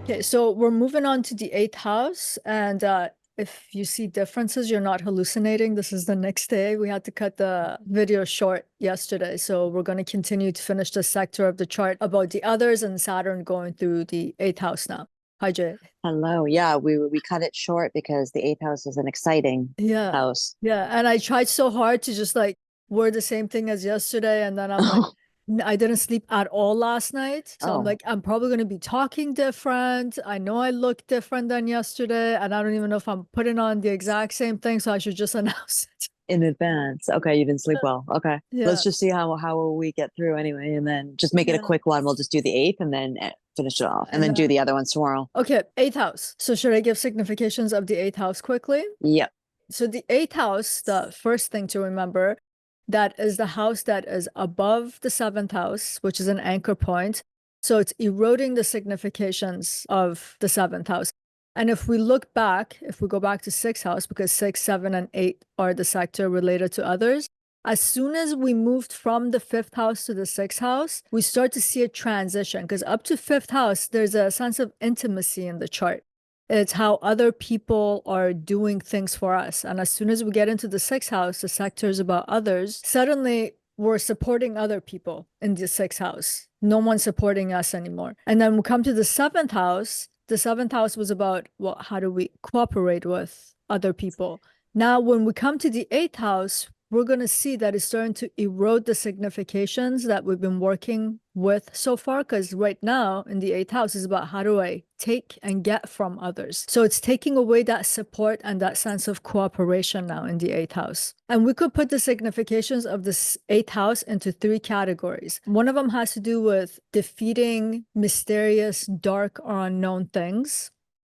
Okay, so we're moving on to the eighth house. And if you see differences, you're not hallucinating. This is the next day. We had to cut the video short yesterday. So we're going to continue to finish the sector of the chart about the others and Saturn going through the eighth house now. Hi, Jay. Hello. Yeah, we cut it short because the eighth house is an exciting Yeah. house. Yeah. And I tried so hard to just like word the same thing as yesterday. And then I'm like, I didn't sleep at all last night. So I'm Oh, like, I'm probably going to be talking different. I know I look different than yesterday. And I don't even know if I'm putting on the exact same thing. So I should just announce it. in advance. Okay, you didn't sleep well. Okay. Let's Yeah. just see how we get through anyway, and then just make it a Yeah. quick one. We'll just do the eighth and then finish it off, and And then do then, the other ones tomorrow. okay, eighth house. So should I give significations of the eighth house quickly? Yep. So the eighth house, the first thing to remember, that is the house that is above the seventh house, which is an anchor point. So it's eroding the significations of the seventh house. And if we look back, if we go back to sixth house, because six, seven, and eight are the sector related to others, as soon as we moved from the fifth house to the sixth house, we start to see a transition because up to fifth house, there's a sense of intimacy in the chart. It's how other people are doing things for us. And as soon as we get into the sixth house, the sector is about others, suddenly we're supporting other people in the sixth house. No one's supporting us anymore. And then we come to the seventh house. The seventh house was about, well, how do we cooperate with other people? Now, when we come to the eighth house, we're going to see that it's starting to erode the significations that we've been working with so far. Because right now in the eighth house is about how do I take and get from others. So it's taking away that support and that sense of cooperation now in the eighth house. And we could put the significations of this eighth house into three categories. One of them has to do with defeating mysterious, dark, or unknown things.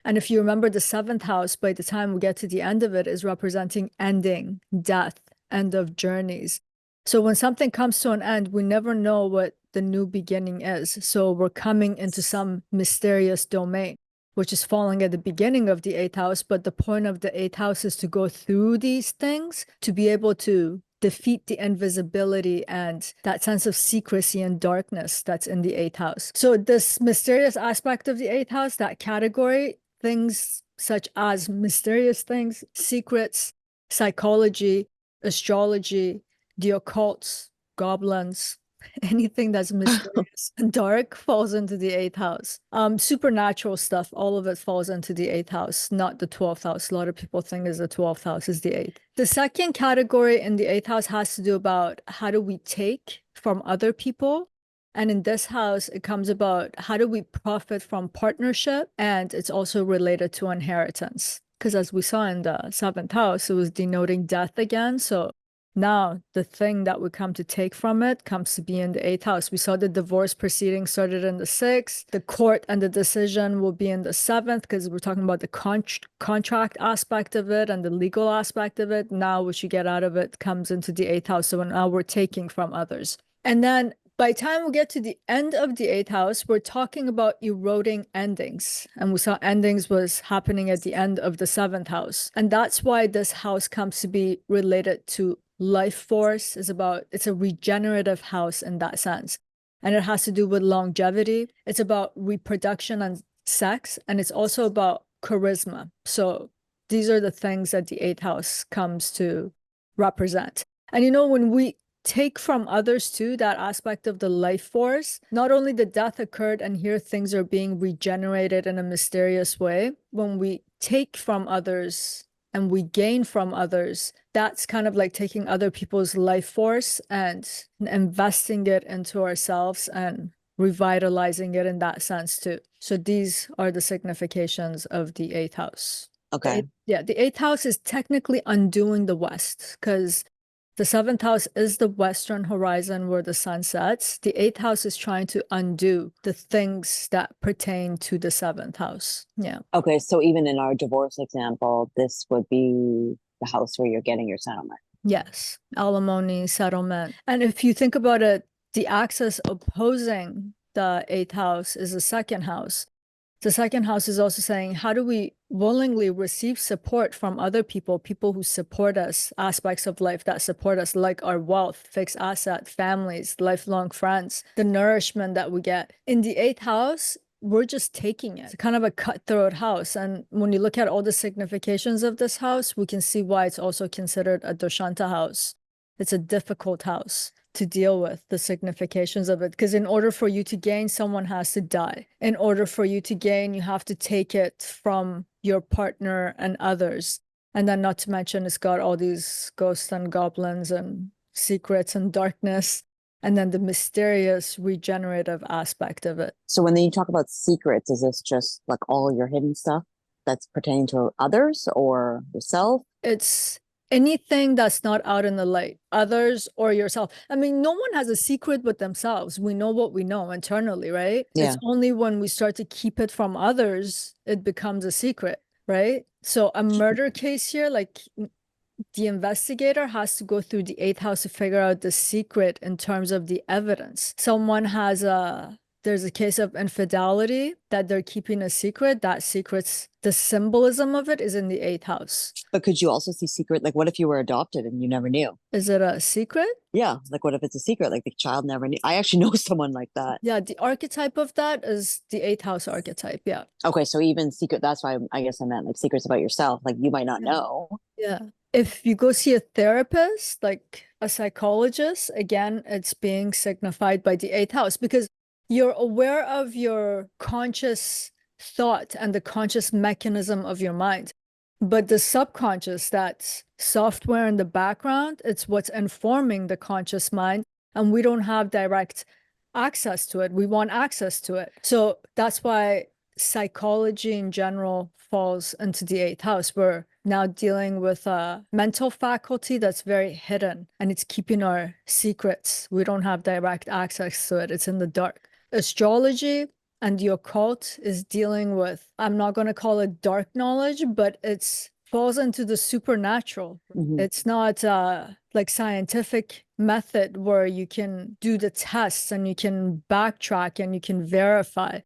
And if you remember, the seventh house, by the time we get to the end of it, is representing ending, death, end of journeys. So when something comes to an end, we never know what the new beginning is. So we're coming into some mysterious domain, which is falling at the beginning of the eighth house. But the point of the eighth house is to go through these things to be able to defeat the invisibility and that sense of secrecy and darkness that's in the eighth house. So this mysterious aspect of the eighth house, that category, things such as mysterious things, secrets, psychology, astrology, the occult, goblins, anything that's mysterious and dark falls into the eighth house. Supernatural stuff, all of it falls into the eighth house, not the 12th house. A lot of people think is the 12th house is the eighth. The second category in the eighth house has to do about how do we take from other people. And in this house, it comes about how do we profit from partnership? And it's also related to inheritance. Because as we saw in the seventh house, it was denoting death again. So now the thing that we come to take from it comes to be in the eighth house. We saw the divorce proceeding started in the sixth. The court and the decision will be in the seventh because we're talking about the contract aspect of it and the legal aspect of it. Now what you get out of it comes into the eighth house. So now we're taking from others. And then by the time we get to the end of the eighth house, we're talking about eroding endings. And we saw endings was happening at the end of the seventh house. And that's why this house comes to be related to life force. It's a regenerative house in that sense. And it has to do with longevity. It's about reproduction and sex. And it's also about charisma. So these are the things that the eighth house comes to represent. And when we take from others too, that aspect of the life force, not only the death occurred and here things are being regenerated in a mysterious way, when we take from others and we gain from others, that's kind of like taking other people's life force and investing it into ourselves and revitalizing it in that sense too. So these are the significations of the eighth house. Okay. The eighth house is technically undoing the West because the seventh house is the western horizon where the sun sets. The eighth house is trying to undo the things that pertain to the seventh house. Yeah. Okay. So even in our divorce example, this would be the house where you're getting your settlement. Yes. Alimony, settlement. And if you think about it, the axis opposing the eighth house is the second house. The second house is also saying, how do we willingly receive support from other people, people who support us, aspects of life that support us, like our wealth, fixed asset, families, lifelong friends, the nourishment that we get. In the eighth house, we're just taking it. It's kind of a cutthroat house. And when you look at all the significations of this house, we can see why it's also considered a doṣṭhana house. It's a difficult house to deal with, the significations of it. Because in order for you to gain, someone has to die. In order for you to gain, you have to take it from your partner and others. And then not to mention, it's got all these ghosts and goblins and secrets and darkness. And then the mysterious regenerative aspect of it. So when you talk about secrets, is this just like all your hidden stuff that's pertaining to others or yourself? It's anything that's not out in the light, others or yourself. I mean, no one has a secret but themselves. We know what we know internally, right? Yeah. It's only when we start to keep it from others, it becomes a secret, right? So a murder case here, like the investigator has to go through the 8th house to figure out the secret in terms of the evidence. Someone has there's a case of infidelity that they're keeping a secret. That secret's, the symbolism of it is in the 8th house. But could you also see secret? Like, what if you were adopted and you never knew? Is it a secret? Yeah. Like, what if it's a secret? Like, the child never knew. I actually know someone like that. Yeah, the archetype of that is the 8th house archetype. Yeah. Okay. So, even secret, that's why I guess I meant like secrets about yourself. Like, you might not know. Yeah. If you go see a therapist, like a psychologist, again, it's being signified by the 8th house because you're aware of your conscious thought and the conscious mechanism of your mind. But the subconscious, that software in the background, it's what's informing the conscious mind. And we don't have direct access to it. We want access to it. So that's why psychology in general falls into the 8th house. We're now dealing with a mental faculty that's very hidden and it's keeping our secrets. We don't have direct access to it. It's in the dark. Astrology and the occult is dealing with, I'm not going to call it dark knowledge, but it's falls into the supernatural. It's not like scientific method where you can do the tests and you can backtrack and you can verify.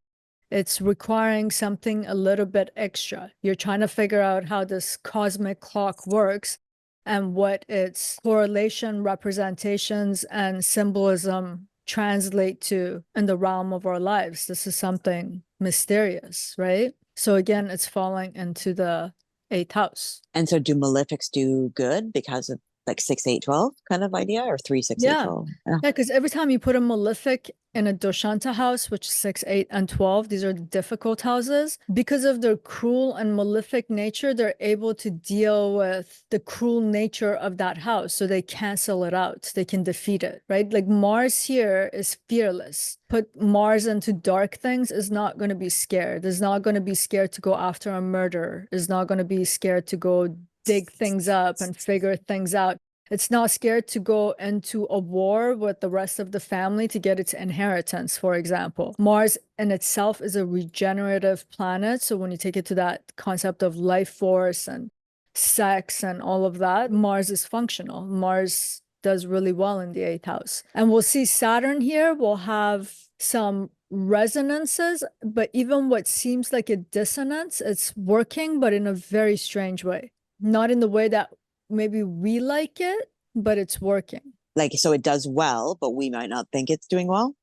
It's requiring something a little bit extra. You're trying to figure out how this cosmic clock works and what its correlation, representations, and symbolism translate to in the realm of our lives. This is something mysterious, right? So again, it's falling into the 8th house. And so, do malefics do good because of like 6, 8, 12 kind of idea, or 3, 6, 8, 12? Yeah, because every time you put a malefic in a doṣṭhana house, which is 6, 8, and 12, these are the difficult houses. Because of their cruel and malefic nature, they're able to deal with the cruel nature of that house. So they cancel it out. They can defeat it, right? Like Mars here is fearless. Put Mars into dark things, is not going to be scared. Is not going to be scared to go after a murder. Is not going to be scared to go dig things up and figure things out. It's not scared to go into a war with the rest of the family to get its inheritance, for example. Mars in itself is a regenerative planet. So when you take it to that concept of life force and sex and all of that, Mars is functional. Mars does really well in the 8th house. And we'll see Saturn here will have some resonances, but even what seems like a dissonance, it's working, but in a very strange way. Not in the way that maybe we like it, but it's working. Like, so it does well, but we might not think it's doing well.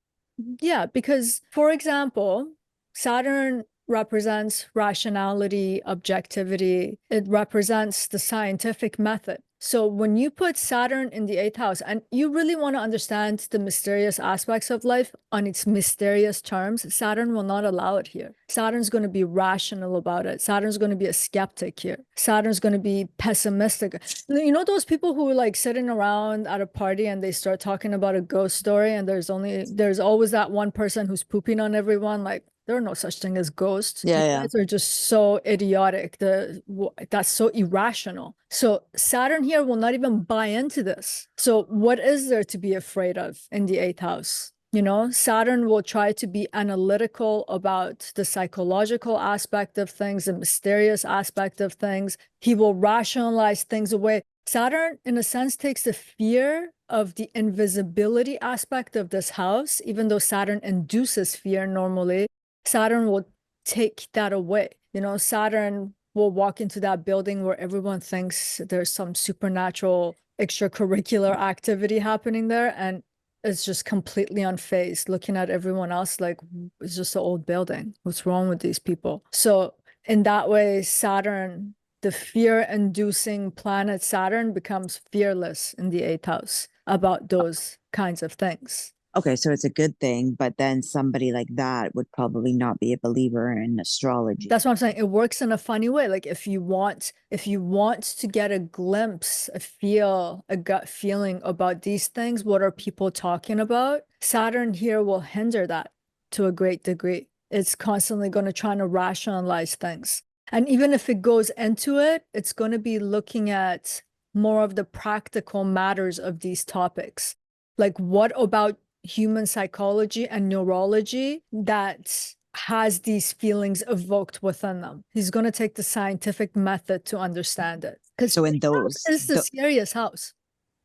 Yeah, because for example, Saturn represents rationality, objectivity. It represents the scientific method. So when you put Saturn in the 8th house and you really want to understand the mysterious aspects of life on its mysterious terms, Saturn will not allow it here. Saturn's going to be rational about it. Saturn's going to be a skeptic here. Saturn's going to be pessimistic. You know those people who are like sitting around at a party and they start talking about a ghost story and there's always that one person who's pooping on everyone, like, there are no such thing as ghosts. Yeah, you guys are just so idiotic. That's so irrational. So Saturn here will not even buy into this. So what is there to be afraid of in the 8th house? You know, Saturn will try to be analytical about the psychological aspect of things, the mysterious aspect of things. He will rationalize things away. Saturn, in a sense, takes the fear of the invisibility aspect of this house, even though Saturn induces fear normally. Saturn will take that away. You know, Saturn will walk into that building where everyone thinks there's some supernatural extracurricular activity happening there, and is just completely unfazed, looking at everyone else like it's just an old building. What's wrong with these people? So in that way, Saturn, the fear-inducing planet Saturn, becomes fearless in the eighth house about those kinds of things. Okay, so it's a good thing, but then somebody like that would probably not be a believer in astrology. That's what I'm saying. It works in a funny way. Like if you want to get a glimpse, a gut feeling about these things, what are people talking about? Saturn here will hinder that to a great degree. It's constantly going to try to rationalize things. And even if it goes into it, it's going to be looking at more of the practical matters of these topics. Like what about human psychology and neurology that has these feelings evoked within them? He's going to take the scientific method to understand it. Because So in those, is the scariest house.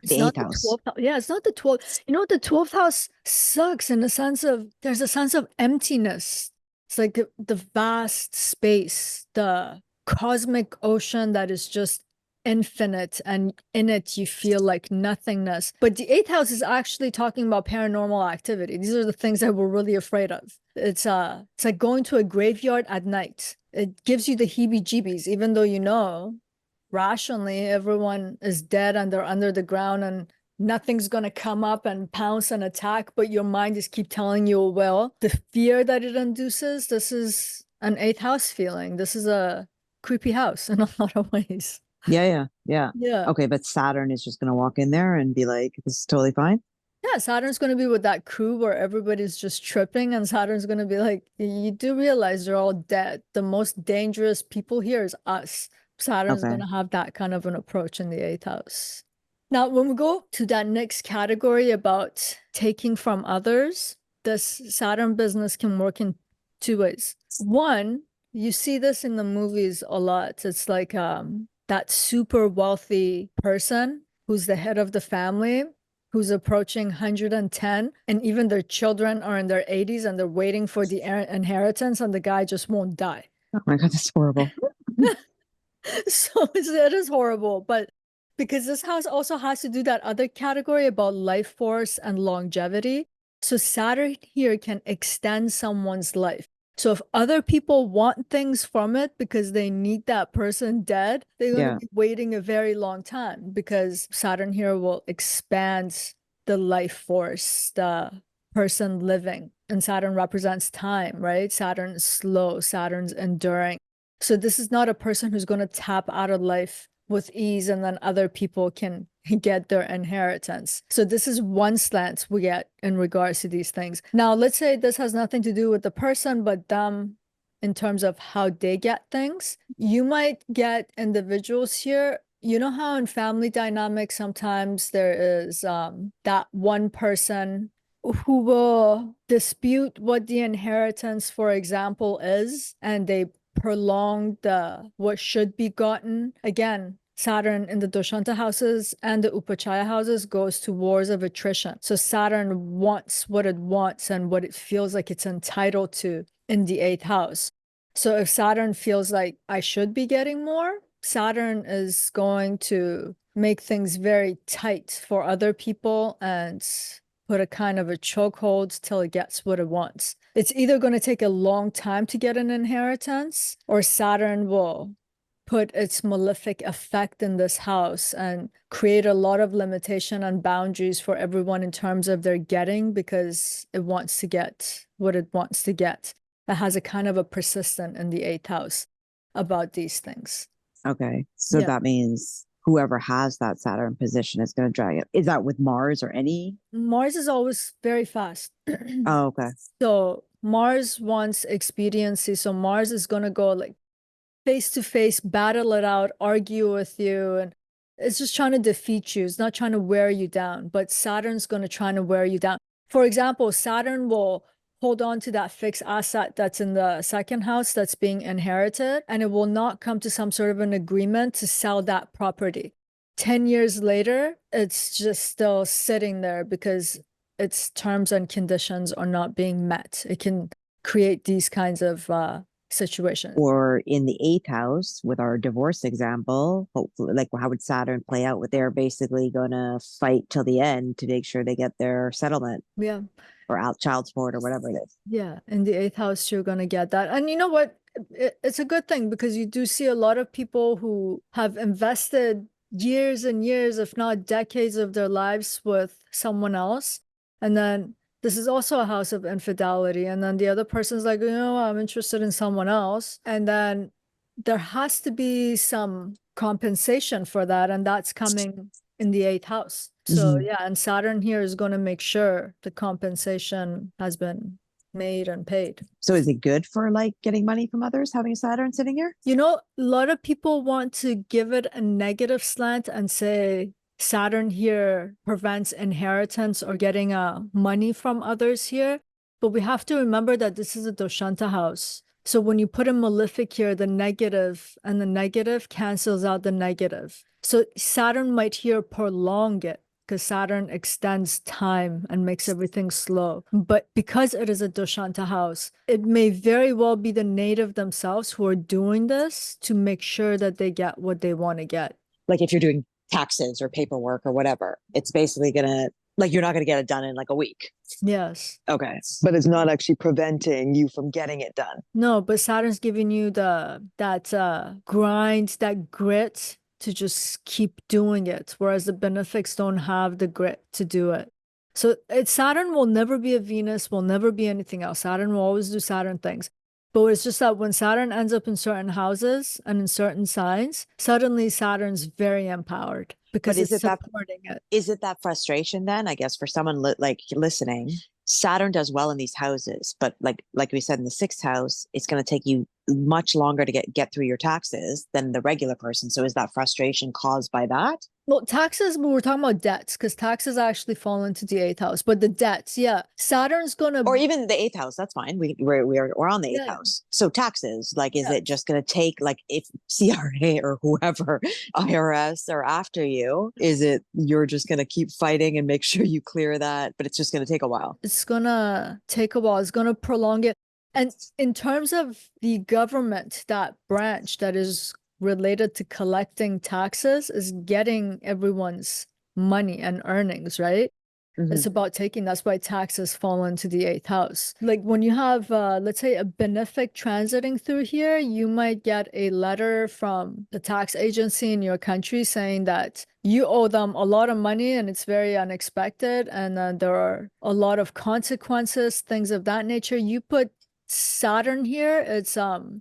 It's the not eighth the house. 12th house. Yeah, it's not the 12th. You know, the 12th house sucks in the sense of there's a sense of emptiness. It's like the vast space, the cosmic ocean that is just infinite, and in it you feel like nothingness. But the eighth house is actually talking about paranormal activity. These are the things that we're really afraid of. It's like going to a graveyard at night. It gives you the heebie-jeebies, even though you know rationally everyone is dead and they're under the ground and nothing's going to come up and pounce and attack, but your mind just keep telling you, well, the fear that it induces, this is an eighth house feeling. This is a creepy house in a lot of ways. Yeah. Yeah. Okay, but Saturn is just gonna walk in there and be like, "This is totally fine." Yeah, Saturn's going to be with that crew where everybody's just tripping, and Saturn's going to be like, you do realize they're all dead. The most dangerous people here is us. Saturn's going Okay. to have that kind of an approach in the eighth house. Now, when we go to that next category about taking from others, this Saturn business can work in two ways. One, you see this in the movies a lot. It's like that super wealthy person who's the head of the family, who's approaching 110, and even their children are in their 80s and they're waiting for the inheritance, and the guy just won't die. Oh my God, that's horrible. So it is horrible, but because this house also has to do that other category about life force and longevity. So Saturn here can extend someone's life. So if other people want things from it because they need that person dead, they're going to be waiting a very long time, because Saturn here will expand the life force, the person living. And Saturn represents time, right? Saturn is slow, Saturn's enduring. So this is not a person who's going to tap out of life with ease and then other people can get their inheritance. So this is one slant we get in regards to these things. Now, let's say this has nothing to do with the person, but them in terms of how they get things. You might get individuals here. You know how in family dynamics, sometimes there is that one person who will dispute what the inheritance, for example, is, and they prolong what should be gotten. Again, Saturn in the doṣṭhana houses and the upachaya houses goes to wars of attrition. So Saturn wants what it wants and what it feels like it's entitled to in the eighth house. So if Saturn feels like I should be getting more, Saturn is going to make things very tight for other people and put a kind of a chokehold till it gets what it wants. It's either going to take a long time to get an inheritance, or Saturn will put its malefic effect in this house and create a lot of limitation and boundaries for everyone in terms of their getting, because it wants to get what it wants to get. It has a kind of a persistent in the eighth house about these things. Okay. So that means whoever has that Saturn position is going to drag it. Is that with Mars or any? Mars is always very fast. Oh, okay. So Mars wants expediency. So Mars is going to go like face to face, battle it out, argue with you. And it's just trying to defeat you. It's not trying to wear you down, but Saturn's going to try to wear you down. For example, Saturn will hold on to that fixed asset that's in the second house that's being inherited, and it will not come to some sort of an agreement to sell that property. 10 years later, it's just still sitting there because its terms and conditions are not being met. It can create these kinds of situation. Or in the eighth house with our divorce example, hopefully, like how would Saturn play out with they're basically going to fight till the end to make sure they get their settlement. Yeah. Or out child support or whatever it is. Yeah. In the eighth house, you're going to get that. And you know what? It's a good thing because you do see a lot of people who have invested years and years, if not decades of their lives with someone else. And then this is also a house of infidelity. And then the other person's like, I'm interested in someone else. And then there has to be some compensation for that. And that's coming in the eighth house. So yeah, and Saturn here is going to make sure the compensation has been made and paid. So is it good for like getting money from others, having Saturn sitting here? A lot of people want to give it a negative slant and say Saturn here prevents inheritance or getting money from others here. But we have to remember that this is a doṣṭhana house. So when you put a malefic here, the negative and the negative cancels out the negative. So Saturn might here prolong it because Saturn extends time and makes everything slow. But because it is a doṣṭhana house, it may very well be the native themselves who are doing this to make sure that they get what they want to get. Like if you're doing taxes or paperwork or whatever, it's basically gonna, like, you're not gonna get it done in like a week. Yes. Okay. But it's not actually preventing you from getting it done. No, but Saturn's giving you that grind, that grit to just keep doing it, whereas the benefics don't have the grit to do it. So Saturn will never be a Venus, will never be anything else. Saturn will always do Saturn things. But it's just that when Saturn ends up in certain houses and in certain signs, suddenly Saturn's very empowered because it's supporting it. Is it that frustration then? I guess for someone like listening, Saturn does well in these houses, but like we said in the sixth house, it's going to take you much longer to get through your taxes than the regular person. So is that frustration caused by that? Well, taxes, but we're talking about debts because taxes actually fall into the eighth house. But the debts, yeah, Saturn's gonna, or even the eighth house. That's fine. We're on the eighth house. So taxes, like, is it just going to take, like, if CRA or whoever, IRS are after you? Is it you're just going to keep fighting and make sure you clear that? But it's just going to take a while. It's gonna take a while. It's gonna prolong it. And in terms of the government, that branch that is related to collecting taxes is getting everyone's money and earnings, right? It's about taking, that's why taxes fall into the eighth house. Like when you have, let's say, a benefic transiting through here, you might get a letter from the tax agency in your country saying that you owe them a lot of money and it's very unexpected. And there are a lot of consequences, things of that nature. You put Saturn here, it's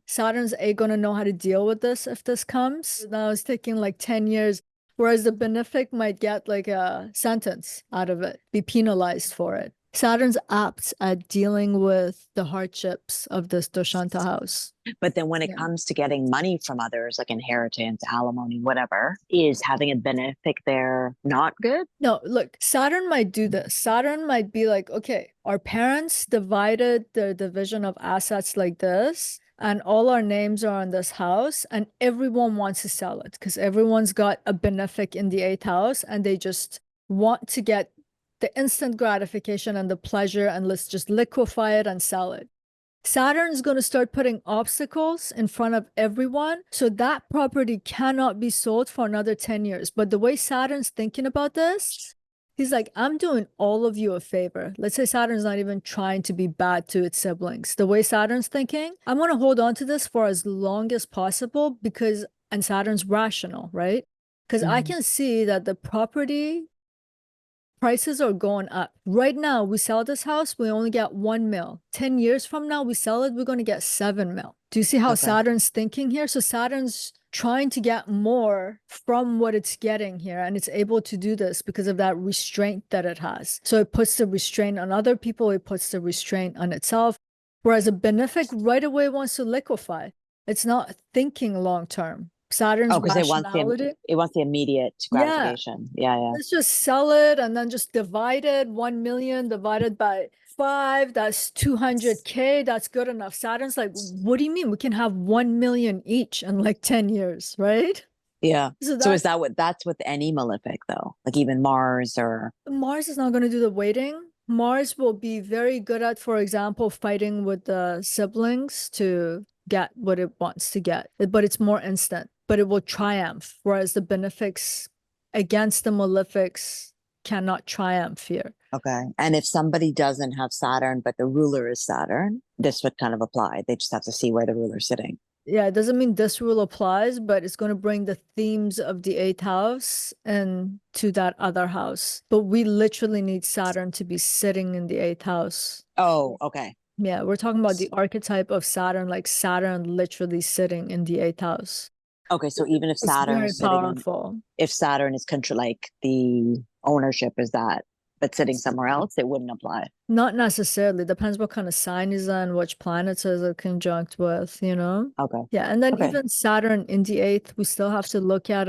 Saturn's gonna know how to deal with this if this comes. Now it's taking like 10 years, whereas the benefic might get like a sentence out of it, be penalized for it. Saturn's apt at dealing with the hardships of this doṣṭhana house. But then when it comes to getting money from others, like inheritance, alimony, whatever, is having a benefic there not good? No, look, Saturn might do this. Saturn might be like, okay, our parents divided the division of assets like this, and all our names are on this house, and everyone wants to sell it because everyone's got a benefic in the eighth house, and they just want to get the instant gratification and the pleasure, and let's just liquefy it and sell it. Saturn's going to start putting obstacles in front of everyone, so that property cannot be sold for another 10 years. But the way Saturn's thinking about this, he's like, I'm doing all of you a favor. Let's say Saturn's not even trying to be bad to its siblings. The way Saturn's thinking, I'm going to hold on to this for as long as possible because, and Saturn's rational, right? Because I can see that the property prices are going up. Right now, we sell this house, we only get 1 mil. 10 years from now, we sell it, we're going to get 7 mil. Do you see how Saturn's thinking here? So Saturn's trying to get more from what it's getting here, and it's able to do this because of that restraint that it has. So it puts the restraint on other people, it puts the restraint on itself. Whereas a benefic right away wants to liquefy. It's not thinking long term. Saturn's rationality. It wants the immediate gratification. Yeah. Let's just sell it and then just divide it. 1 million divided by 5, that's 200K. That's good enough. Saturn's like, what do you mean? We can have 1 million each in like 10 years, right? Yeah. So is that's with any malefic though? Like even Mars or? Mars is not going to do the waiting. Mars will be very good at, for example, fighting with the siblings to get what it wants to get, but it's more instant, but it will triumph. Whereas the benefics against the malefics cannot triumph here. Okay. And if somebody doesn't have Saturn, but the ruler is Saturn, this would kind of apply. They just have to see where the ruler's sitting. Yeah, it doesn't mean this rule applies, but it's going to bring the themes of the eighth house and to that other house. But we literally need Saturn to be sitting in the eighth house. Oh, okay. Yeah, we're talking about the archetype of Saturn, like Saturn literally sitting in the eighth house. Okay, so even if It's Saturn very is sitting powerful. if Saturn is like the ownership is that, but sitting somewhere else, it wouldn't apply. Not necessarily. Depends what kind of sign is in, which planets is it conjunct with, you know? Okay. Yeah, and then Okay. even Saturn in the eighth, we still have to look at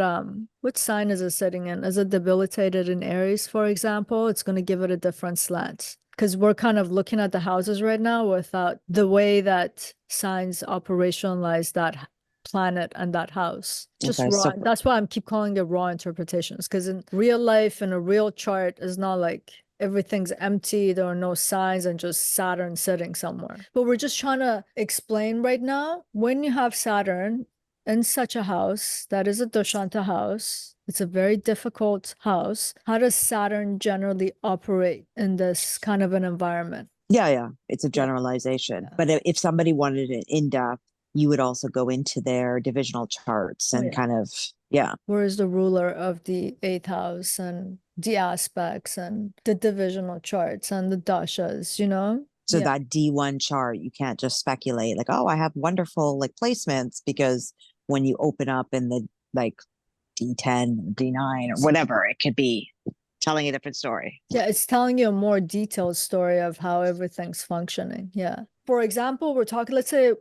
which sign is it sitting in? Is it debilitated in Aries, for example? It's going to give it a different slant. Because we're kind of looking at the houses right now without the way that signs operationalize that planet and that house. Just Okay, raw. so- That's why I'm keep calling it raw interpretations. Because in real life, in a real chart, is not like everything's empty, there are no signs, and just Saturn sitting somewhere. But we're just trying to explain right now, when you have Saturn in such a house, that is a doṣṭhana house, it's a very difficult house. How does Saturn generally operate in this kind of an environment? Yeah. It's a generalization. Yeah. But if somebody wanted it in depth, you would also go into their divisional charts and yeah. kind of, yeah. Where is the ruler of the eighth house and the aspects and the divisional charts and the dashas, you know? So Yeah. that D1 chart, you can't just speculate like, oh, I have wonderful like placements, because when you open up in the like D10, D9 or whatever, it could be telling a different story. Yeah, it's telling you a more detailed story of how everything's functioning. Yeah. For example, we're talking, let's say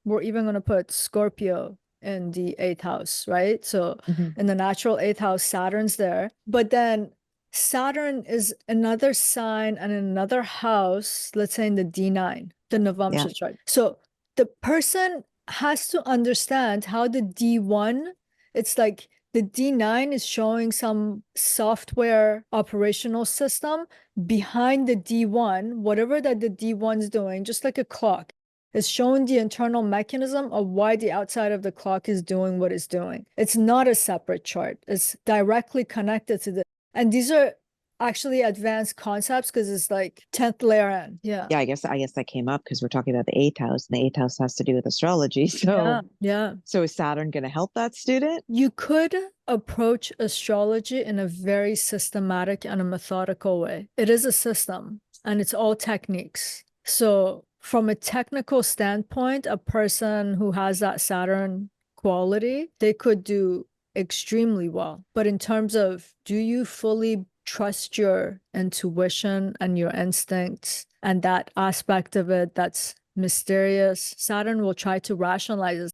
we're even going to put Scorpio in the eighth house, right? So in the natural eighth house, Saturn's there. But then Saturn is another sign and another house, let's say in the D9, the Navamsha chart. So the person has to understand how the D1, it's like the D9 is showing some software operational system behind the D1, whatever that the D1's doing, just like a clock. It's showing the internal mechanism of why the outside of the clock is doing what it's doing. It's not a separate chart. It's directly connected to the, and these are actually advanced concepts because it's like 10th layer in. Yeah. Yeah, I guess that came up because we're talking about the eighth house, and the eighth house has to do with astrology. So yeah. So is Saturn going to help that student? You could approach astrology in a very systematic and a methodical way. It is a system and it's all techniques. So from a technical standpoint, a person who has that Saturn quality, they could do extremely well. But in terms of, do you fully trust your intuition and your instincts and that aspect of it that's mysterious? Saturn will try to rationalize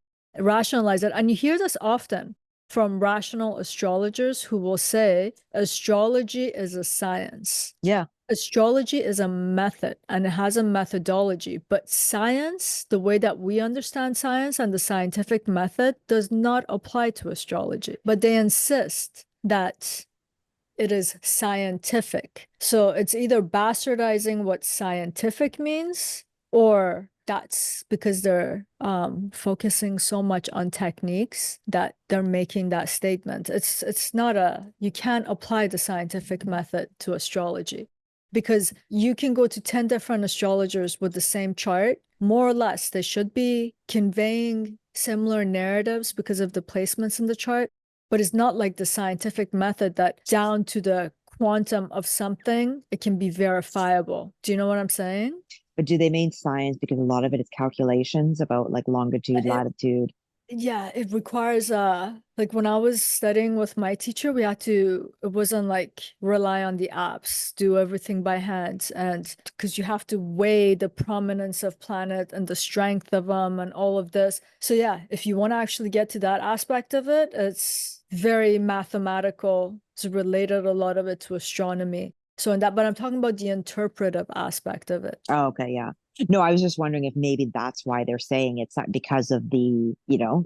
it. And you hear this often from rational astrologers who will say astrology is a science. Yeah. Astrology is a method and it has a methodology, but science, the way that we understand science and the scientific method, does not apply to astrology. But they insist that it is scientific. So it's either bastardizing what scientific means, or that's because they're focusing so much on techniques that they're making that statement. It's not you can't apply the scientific method to astrology, because you can go to 10 different astrologers with the same chart, more or less. They should be conveying similar narratives because of the placements in the chart, but it's not like the scientific method that down to the quantum of something, it can be verifiable. Do you know what I'm saying? But do they mean science because a lot of it is calculations about like longitude, latitude? Yeah, it requires like when I was studying with my teacher, it wasn't like rely on the apps, do everything by hand, and because you have to weigh the prominence of planet and the strength of them and all of this. So yeah, if you want to actually get to that aspect of it, it's very mathematical. It's related a lot of it to astronomy. So in that, but I'm talking about the interpretive aspect of it. Oh, okay, yeah. No, I was just wondering if maybe that's why they're saying it's not because of the,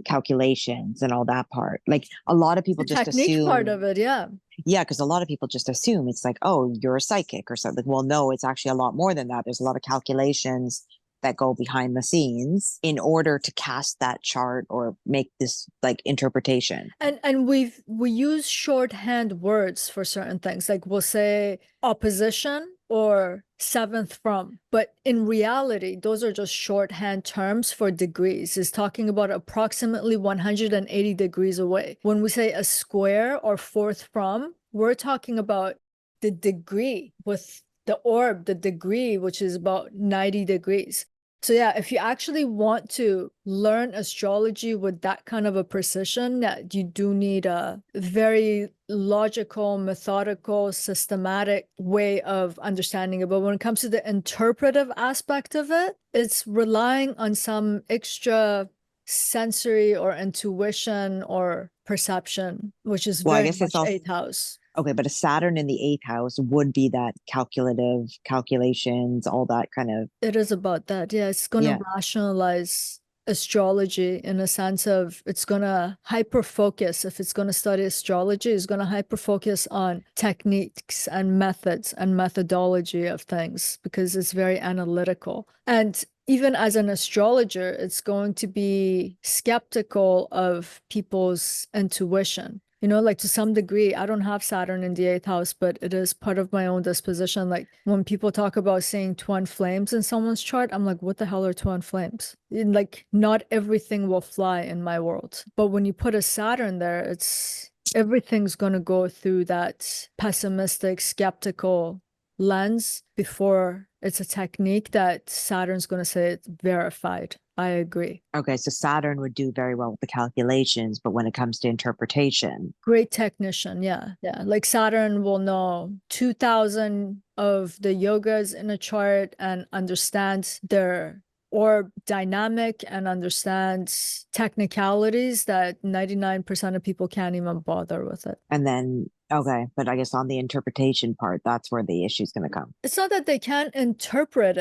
calculations and all that part. Like a lot of people just assume part of it, yeah. Yeah, because a lot of people just assume it's like, oh, you're a psychic or something. Well, no, it's actually a lot more than that. There's a lot of calculations that go behind the scenes in order to cast that chart or make this like interpretation. And we use shorthand words for certain things. Like we'll say opposition or seventh from, but in reality, those are just shorthand terms for degrees. It's talking about approximately 180 degrees away. When we say a square or fourth from, we're talking about the degree with the orb, the degree, which is about 90 degrees. So yeah, if you actually want to learn astrology with that kind of a precision, that you do need a very logical, methodical, systematic way of understanding it. But when it comes to the interpretive aspect of it, it's relying on some extra sensory or intuition or perception, which is Well, I very guess much it's also eighth house. okay, but a Saturn in the eighth house would be that calculative calculations, all that kind of. It is about that. Yeah, it's going to Yeah. rationalize astrology in a sense of it's going to hyper focus. If it's going to study astrology, it's going to hyper focus on techniques and methods and methodology of things because it's very analytical. And even as an astrologer, it's going to be skeptical of people's intuition. You know, like to some degree, I don't have Saturn in the eighth house, but it is part of my own disposition. Like when people talk about seeing twin flames in someone's chart, I'm like, what the hell are twin flames? Like, not everything will fly in my world. But when you put a Saturn there, it's everything's going to go through that pessimistic, skeptical lens before it's a technique that Saturn's going to say it's verified. I agree. Okay, so Saturn would do very well with the calculations, but when it comes to interpretation, great technician. Yeah. Yeah. Like Saturn will know 2000 of the yogas in a chart and understands their orb dynamic and understands technicalities that 99% of people can't even bother with it. and then okay, but I guess on the interpretation part, that's where the issue's going to come. It's not that they can't interpret,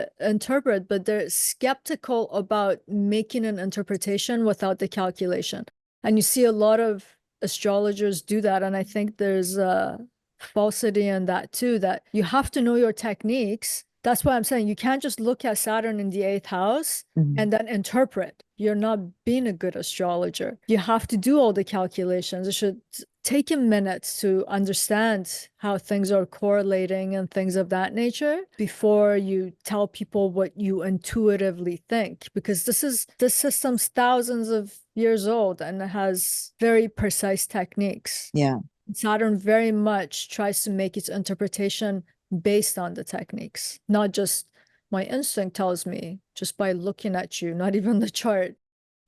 but they're skeptical about making an interpretation without the calculation. And you see a lot of astrologers do that. And I think there's a falsity in that too, that you have to know your techniques. That's why I'm saying you can't just look at Saturn in the eighth house and then interpret. You're not being a good astrologer. You have to do all the calculations. It should take a minute to understand how things are correlating and things of that nature before you tell people what you intuitively think, because this system's thousands of years old and it has very precise techniques. Yeah. Saturn very much tries to make its interpretation based on the techniques, not just my instinct tells me just by looking at you, not even the chart.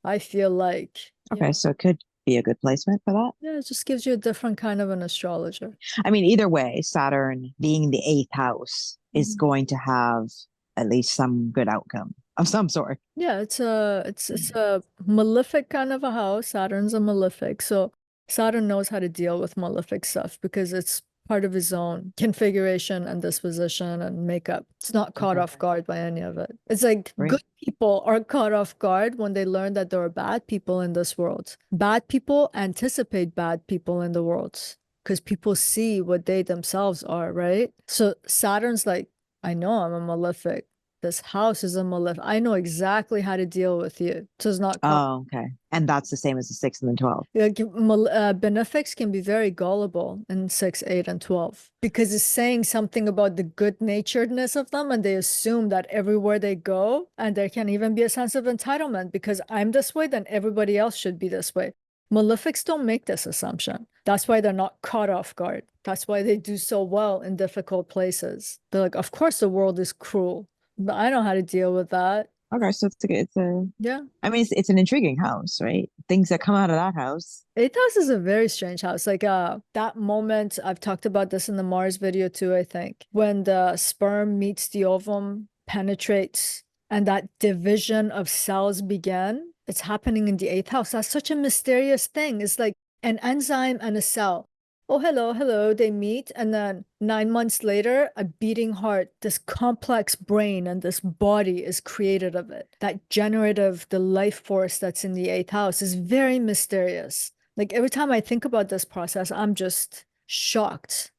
I feel like. Okay, so it could be a good placement for that. Yeah, it just gives you a different kind of an astrologer. I mean, either way, Saturn being the eighth house is going to have at least some good outcome of some sort. Yeah, it's a malefic kind of a house. Saturn's a malefic. So Saturn knows how to deal with malefic stuff because it's part of his own configuration and disposition and makeup. It's not caught off guard by any of it. It's like good people are caught off guard when they learn that there are bad people in this world. Bad people anticipate bad people in the world because people see what they themselves are, right? So Saturn's like, I know I'm a malefic. This house is a malefic. I know exactly how to deal with you. So it's not. Oh, okay. And that's the same as the 6 and the 12. Like, benefics can be very gullible in 6, 8, and 12 because it's saying something about the good-naturedness of them, and they assume that everywhere they go, and there can even be a sense of entitlement because I'm this way, then everybody else should be this way. Malefics don't make this assumption. That's why they're not caught off guard. That's why they do so well in difficult places. They're like, of course the world is cruel. But I know how to deal with that. Okay, so it's a yeah. I mean, it's an intriguing house, right? Things that come out of that house. Eighth house is a very strange house. Like that moment, I've talked about this in the Mars video too, I think. When the sperm meets the ovum, penetrates, and that division of cells began, it's happening in the eighth house. That's such a mysterious thing. It's like an enzyme and a cell. Oh, hello, they meet. And then 9 months later, a beating heart, this complex brain and this body is created of it. That generative, the life force that's in the eighth house is very mysterious. Like every time I think about this process, I'm just shocked.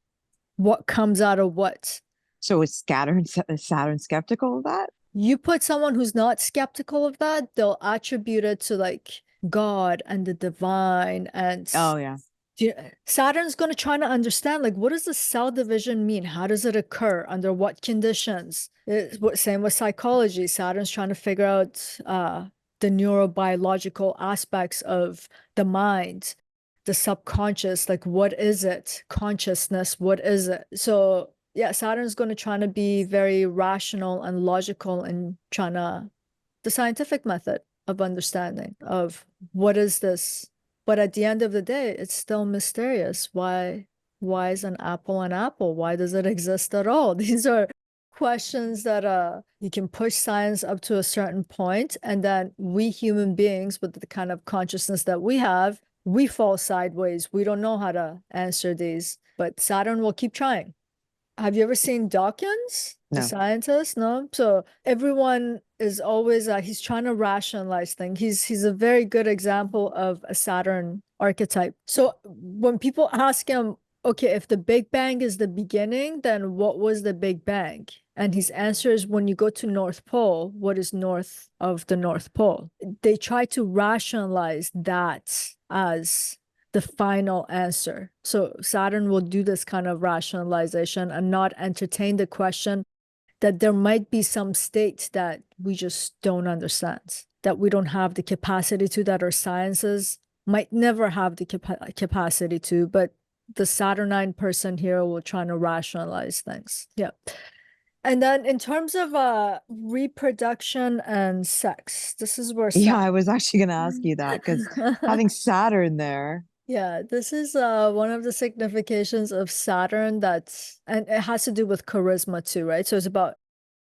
What comes out of what? So is Saturn skeptical of that? You put someone who's not skeptical of that, they'll attribute it to like God and the divine and Oh yeah. Saturn's going to try to understand, like, what does the cell division mean? How does it occur? Under what conditions? Same with psychology. Saturn's trying to figure out the neurobiological aspects of the mind, the subconscious, like, what is it? Consciousness, what is it? So, yeah, Saturn's going to try to be very rational and logical and trying to, the scientific method of understanding of what is this. But at the end of the day, it's still mysterious. Why is an apple an apple? Why does it exist at all? These are questions that you can push science up to a certain point, and then we human beings with the kind of consciousness that we have, we fall sideways. We don't know how to answer these, but Saturn will keep trying. Have you ever seen Dawkins, the No. scientist? No. So everyone is always he's trying to rationalize things. He's a very good example of a Saturn archetype. So when people ask him, okay, if the Big Bang is the beginning, then what was the Big Bang? And his answer is, when you go to North Pole, what is north of the North Pole? They try to rationalize that as the final answer. So Saturn will do this kind of rationalization and not entertain the question that there might be some state that we just don't understand, that we don't have the capacity to, that our sciences might never have the capacity to, but the Saturnine person here will try to rationalize things. Yeah. And then in terms of reproduction and sex, this is where Yeah, I was actually going to ask you that, because having Saturn there. Yeah, this is one of the significations of Saturn and it has to do with charisma too, right? So it's about,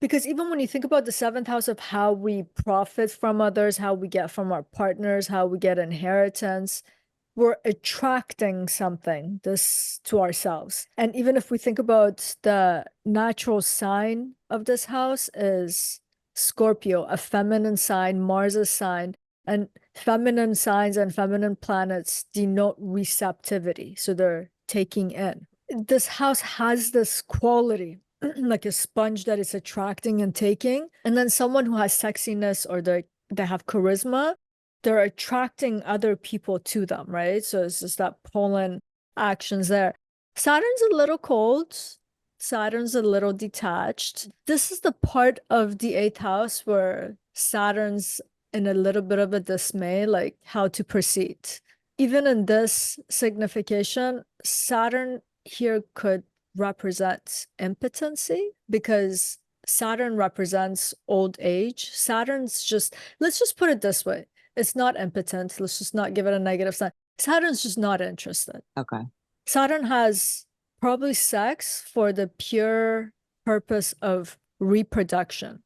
because even when you think about the seventh house of how we profit from others, how we get from our partners, how we get inheritance, we're attracting something this to ourselves. And even if we think about the natural sign of this house is Scorpio, a feminine sign, Mars's sign, and feminine signs and feminine planets denote receptivity. So they're taking in. This house has this quality, like a sponge that is attracting and taking. And then someone who has sexiness or they have charisma, they're attracting other people to them, right? So it's just that pollen actions there. Saturn's a little cold. Saturn's a little detached. This is the part of the eighth house where Saturn's in a little bit of a dismay, like how to proceed. Even in this signification, Saturn here could represent impotency, because Saturn represents old age. Saturn's just, let's just put it this way. It's not impotent. Let's just not give it a negative sign. Saturn's just not interested. Okay. Saturn has probably sex for the pure purpose of reproduction.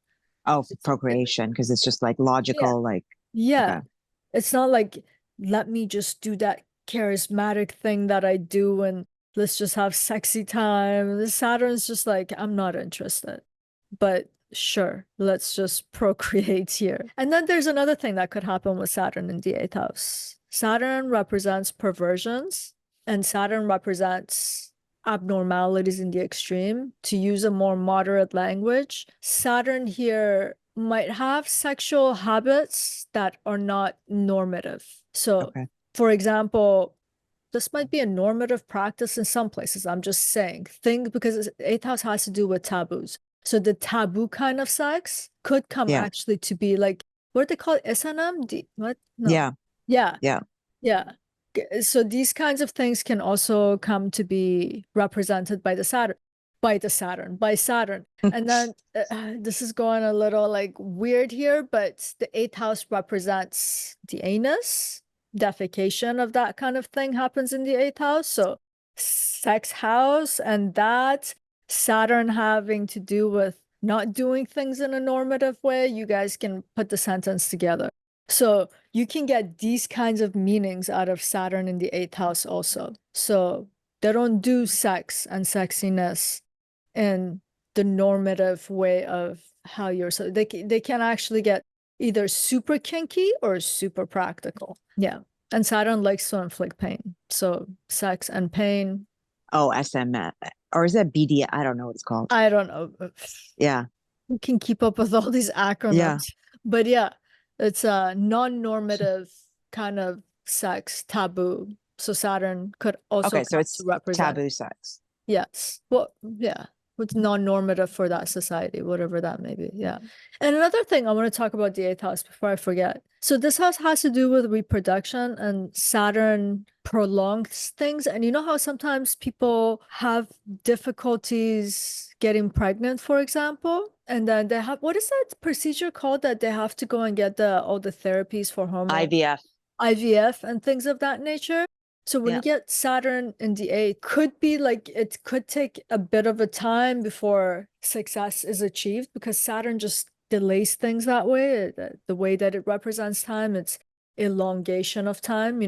Oh, procreation, because it's just like logical, like. Yeah. Okay. It's not like, let me just do that charismatic thing that I do and let's just have sexy time. The Saturn's just like, I'm not interested. But sure, let's just procreate here. And then there's another thing that could happen with Saturn in the eighth house. Saturn represents perversions, and Saturn represents abnormalities in the extreme. To use a more moderate language, Saturn here might have sexual habits that are not normative. So, for example, this might be a normative practice in some places. I'm just saying things, because eighth house has to do with taboos. So the taboo kind of sex could come actually to be like, what do they call it? S&M? What? No. Yeah. Yeah. Yeah. Yeah. So these kinds of things can also come to be represented by Saturn. And then this is going a little like weird here, but the eighth house represents the anus. Defecation of that kind of thing happens in the eighth house. So sex house, and that Saturn having to do with not doing things in a normative way, you guys can put the sentence together. So you can get these kinds of meanings out of Saturn in the eighth house also. So they don't do sex and sexiness in the normative way of how you're, so they can actually get either super kinky or super practical. Yeah. And Saturn likes to inflict pain. So sex and pain. Oh, SM, or is that BD? I don't know what it's called. I don't know. Yeah. You can keep up with all these acronyms. Yeah. But yeah, it's a non-normative kind of sex taboo. So Saturn could also Okay, so come it's to represent. taboo sex. Yes. Well, yeah. It's non-normative for that society, whatever that may be. Yeah. And another thing I want to talk about the eighth house before I forget. So this house has to do with reproduction, and Saturn prolongs things. And you know how sometimes people have difficulties getting pregnant, for example, and then they have, what is that procedure called that they have to go and get all the therapies for hormone IVF. IVF and things of that nature. So when Yeah. you get Saturn in the eighth, could be like it could take a bit of a time before success is achieved, because Saturn just delays things that way. The way that it represents time, it's elongation of time.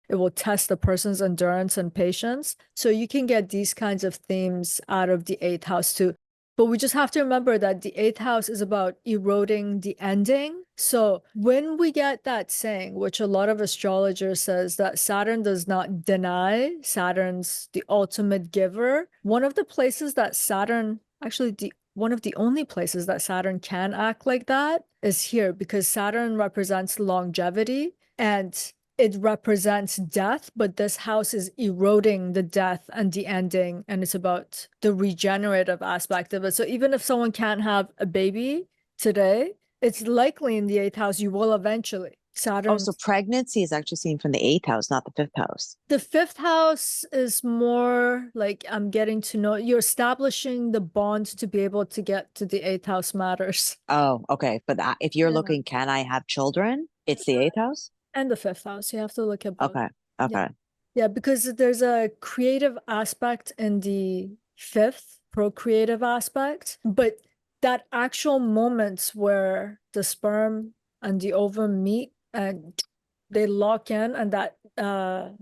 It will test the person's endurance and patience. So you can get these kinds of themes out of the eighth house too. But we just have to remember that the eighth house is about eroding the ending. So when we get that saying, which a lot of astrologers says that Saturn does not deny, Saturn's the ultimate giver. One of the places that Saturn, actually one of the only places that Saturn can act like that is here, because Saturn represents longevity and it represents death, but this house is eroding the death and the ending, and it's about the regenerative aspect of it. So even if someone can't have a baby today, it's likely in the eighth house you will eventually. Saturn. Oh, so pregnancy is actually seen from the eighth house, not the fifth house. The fifth house is more like I'm getting to know, you're establishing the bond to be able to get to the eighth house matters. Oh, okay. But if you're Yeah. looking, can I have children? It's the eighth house? And the fifth house. You have to look at both. Okay. Okay. Yeah, because there's a creative aspect in the fifth, procreative aspect, but that actual moments where the sperm and the ovum meet and they lock in, and that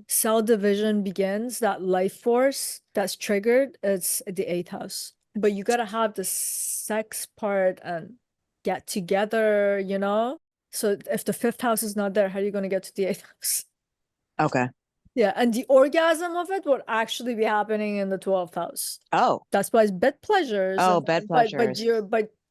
cell division begins, that life force that's triggered, it's the eighth house. But you gotta have the sex part and get together, So if the fifth house is not there, how are you gonna get to the eighth house? Okay. Yeah, and the orgasm of it would actually be happening in the 12th house. Oh. That's why it's bed pleasures. Oh, and- bed but pleasures.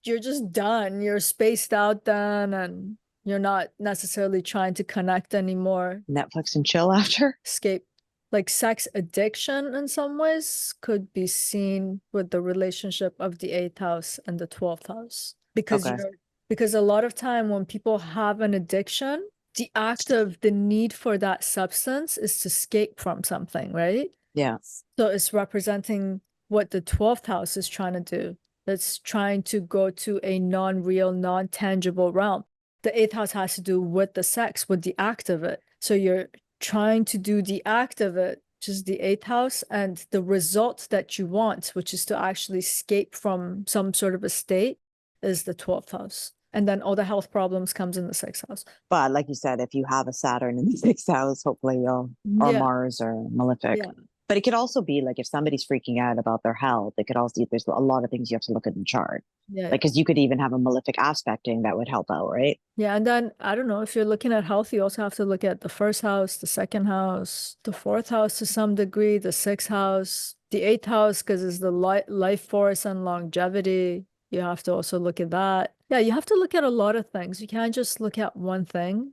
you're just done. You're spaced out then, and you're not necessarily trying to connect anymore. Netflix and chill after? Escape. Like sex addiction in some ways could be seen with the relationship of the eighth house and the 12th house. Because Okay. because a lot of time when people have an addiction, the act of the need for that substance is to escape from something, right? Yeah. So it's representing what the 12th house is trying to do. It's trying to go to a non-real, non-tangible realm. The eighth house has to do with the sex, with the act of it. So you're trying to do the act of it, which is the eighth house, and the result that you want, which is to actually escape from some sort of a state, is the 12th house. And then all the health problems comes in the sixth house. But like you said, if you have a Saturn in the sixth house, hopefully or Yeah. Mars or Malefic. Yeah. But it could also be like if somebody's freaking out about their health, it could also, there's a lot of things you have to look at in the chart. Yeah. Like, because you could even have a malefic aspecting that would help out, right? Yeah, and then I don't know, if you're looking at health, you also have to look at the first house, the second house, the fourth house to some degree, the sixth house, the eighth house, because it's the life force and longevity. You have to also look at that. Yeah, you have to look at a lot of things. You can't just look at one thing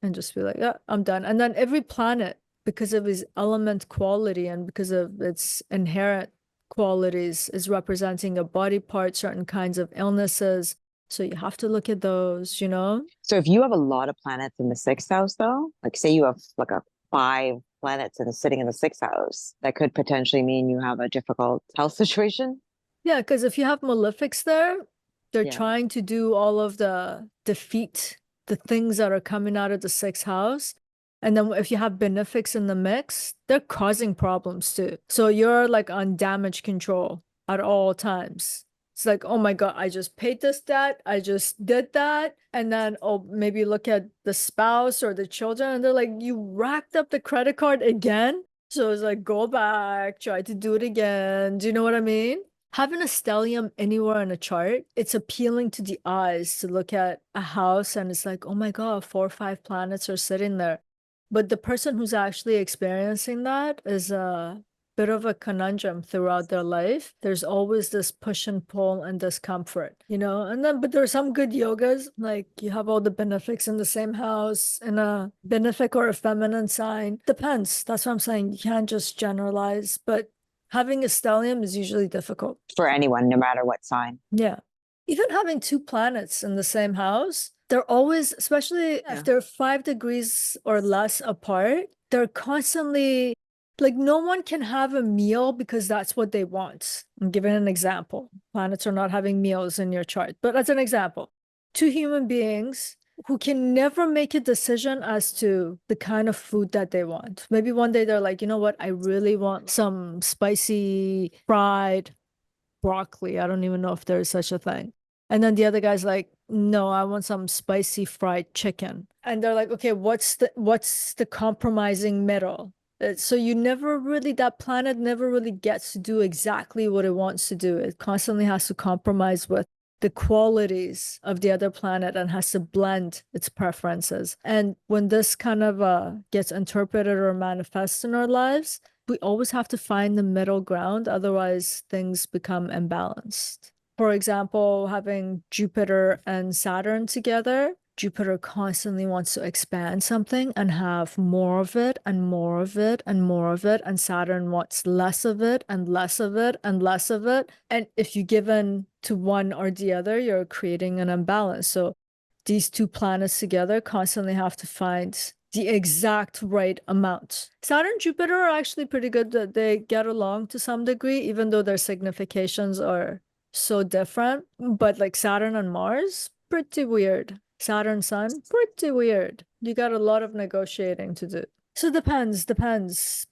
and just be like, yeah, I'm done. And then every planet, because of its element quality and because of its inherent qualities, is representing a body part, certain kinds of illnesses. So you have to look at those, So if you have a lot of planets in the sixth house, though, like say you have like a 5 planets sitting in the sixth house, that could potentially mean you have a difficult health situation. Yeah, because if you have malefics there, they're Yeah. trying to do all of the defeat, the things that are coming out of the sixth house. And then if you have benefics in the mix, they're causing problems too. So you're like on damage control at all times. It's like, oh my God, I just paid this debt. I just did that. And then, oh, maybe look at the spouse or the children, and they're like, you racked up the credit card again. So it's like, go back, try to do it again. Do you know what I mean? Having a stellium anywhere in a chart, it's appealing to the eyes to look at a house and it's like, oh my God, 4 or 5 planets are sitting there. But the person who's actually experiencing that is a bit of a conundrum throughout their life. There's always this push and pull and discomfort, you know, and then, but there's some good yogas, like you have all the benefics in the same house in a benefic or a feminine sign. Depends. That's what I'm saying. You can't just generalize, but having a stellium is usually difficult. For anyone, no matter what sign. Yeah. Even having two planets in the same house, they're always, especially if they're 5 degrees or less apart, they're constantly like, no one can have a meal because that's what they want. I'm giving an example. Planets are not having meals in your chart, but as an example, two human beings who can never make a decision as to the kind of food that they want. Maybe one day they're like, you know what, I really want some spicy fried broccoli. I don't even know if there's such a thing. And then the other guy's like, no, I want some spicy fried chicken. And they're like, okay, what's the compromising middle? So you never really, that planet never really gets to do exactly what it wants to do. It constantly has to compromise with the qualities of the other planet and has to blend its preferences. And when this kind of gets interpreted or manifests in our lives, we always have to find the middle ground. Otherwise, things become imbalanced. For example, having Jupiter and Saturn together, Jupiter constantly wants to expand something and have more of it and more of it and more of it. And Saturn wants less of it and less of it and less of it. And if you give in to one or the other, you're creating an imbalance. So these two planets together constantly have to find the exact right amount. Saturn and Jupiter are actually pretty good that they get along to some degree, even though their significations are so different. But like Saturn and Mars, pretty weird. Saturn Sun, pretty weird. You got a lot of negotiating to do. So depends.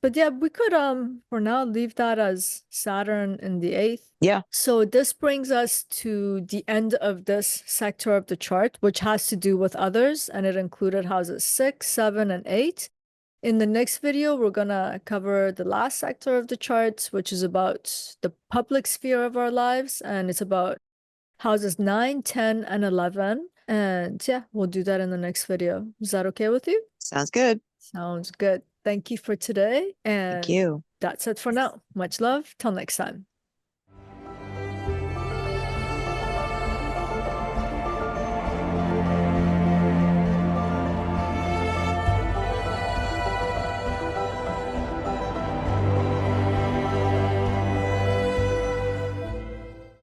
But yeah, we could for now leave that as Saturn in the 8th. Yeah. So this brings us to the end of this sector of the chart, which has to do with others, and it included houses 6, 7, and 8. In the next video, we're gonna cover the last sector of the chart, which is about the public sphere of our lives, and it's about houses 9, 10, and 11. And yeah, we'll do that in the next video. Is that okay with you? Sounds good. Sounds good. Thank you for today. And Thank you. that's it for now. Much love. Till next time.